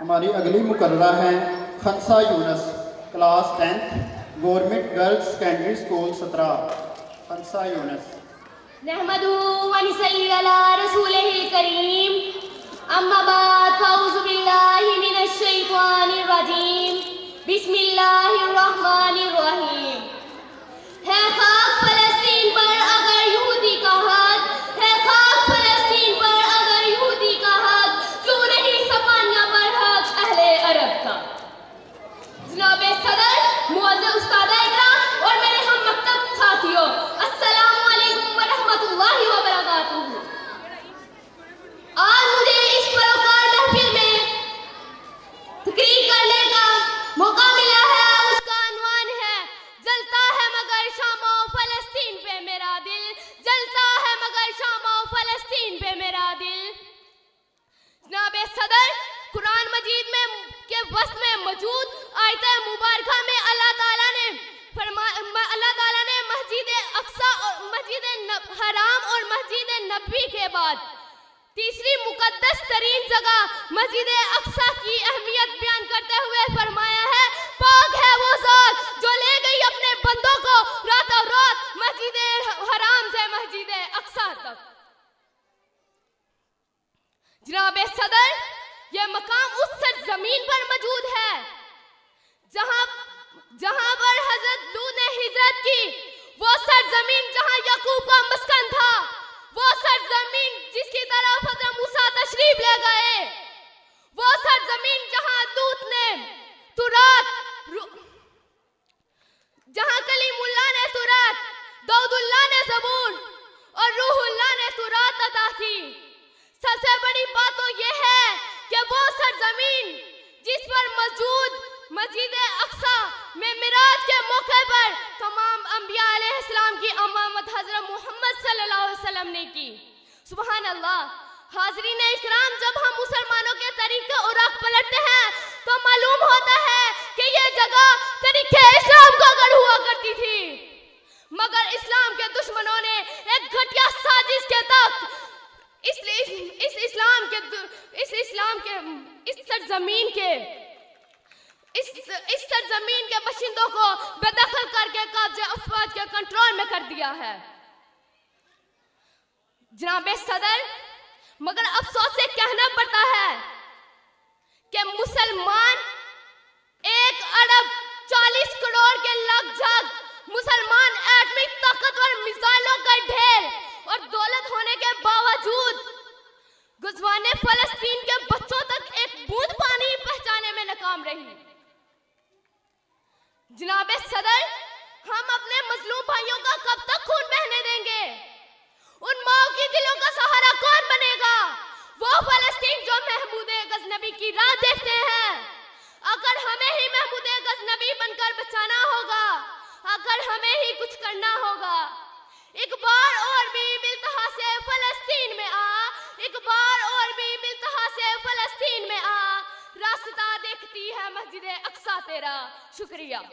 हमारी अगली मुकर्ररा हैं Khansa Younus, class 10th, government girls secondary school Satra. Khansa Yunus. नहमदुहु व नसल्ली अला रसूलिहिल करीम, अम्मा बाद फअऊज़ु बिल्लाहि मिनश शैतानिर रजीम, बिस्मिल्लाहिर रहमानिर रहीम। है खाक फ़लस्तीन पर अगर यहूदी का हक, है खाक फ़लस्तीन पर अगर यहूदी का हक, क्यों नहीं सपानिया पर हक अहले अरब का। जनाब सदर, मुअज़्ज़ज़ उस्ताद इकराम और मेरे हम मकतब साथियों, अस्सलामु अलैकुम व रहमतुल्लाहि व बरकातुहू। आज मुझे इस परोकार महफिल में तकरीर करने का मौका मिला है। उसका अनवान है जलता है मगर शामो फ़लस्तीन पे मेरा दिल, जलता है मगर शामो फ़लस्तीन पे मेरा दिल। जनाब सदर, कुरान मजीद में के वस्त में मौजूद आयत मुबारका में अल्लाह ताला ने मस्जिद अक्सा और मस्जिद हराम और मस्जिद नबी के बाद तीसरी मुकद्दस तरीन जगह मस्जिद अक्सा की अहमियत बयान करते हुए फरमाया है, पाक है वो ज़ात जो ले गई अपने बंदों को रातों रात मस्जिद हराम से मस्जिद अक्सा तक। जनाब सदर, यह मकाम उस सरजमीन पर मौजूद है जहां पर हजरत लूत ने हिजरत की, वो सरजमीन जहां याकूब का मस्कन था, वो सरजमीन जिसकी तरफ हजरत मूसा तशरीफ ले गए, वो सरजमीन जहां लूत ने तुरात, जहां कलीमुल्लाह ने तुरात, दाऊदुल्लाह ने ज़बूर और रूहुल्लाह ने तुरात अता की। सबसे बड़ी बात तो यह है कि वो सरजमीन जिस पर मौजूद मस्जिद अक्सा में मिराज के मौके पर तमाम अंबिया अलैहिस्सलाम की अमामत हजरत मोहम्मद सल्लल्लाहु अलैहि वसल्लम ने की। सुभान अल्लाह। हाज़रीन इकराम, जब हम मुसलमानों के तरीके और आँख पलटते हैं तो मालूम होता है कि यह जगह तरीके इस्लाम को अगर हुआ करती थी, मगर इस्लाम के दुश्मनों ने एक घटिया साजिश के तहत इस सरजमीन के बशिंदों को बेदखल करके कब्जे अफवाज के कंट्रोल में कर दिया है। जनाब सदर, मगर अफसोस से कहना पड़ता है कि मुसलमान 1 अरब 40 करोड़ के लगभग मुसलमान एटमी ताकतवर मिसाइलों का ढेर और दौलत होने के बावजूद गुज़वाने फ़लस्तीन के बच्चों तक एक बूंद पानी पहुंचाने में नाकाम रही। जनाब सदर, हम अपने मजलूम भाइयों का कब तक खून बहने देंगे? उन माओ की दिलों का सहारा कौन बनेगा? वो फ़लस्तीन जो महमूद गज़नबी की राह देखते हैं। अगर हमें ही महमूद गज़नबी बनकर बचाना होगा, अगर हमें ही कुछ करना होगा, एक बार और भी बिलतहा से फ़लस्तीन में आ, एक बार और भी बिलतहा से फ़लस्तीन में आ, रास्ता देखती है मस्जिद अक्सा तेरा। शुक्रिया।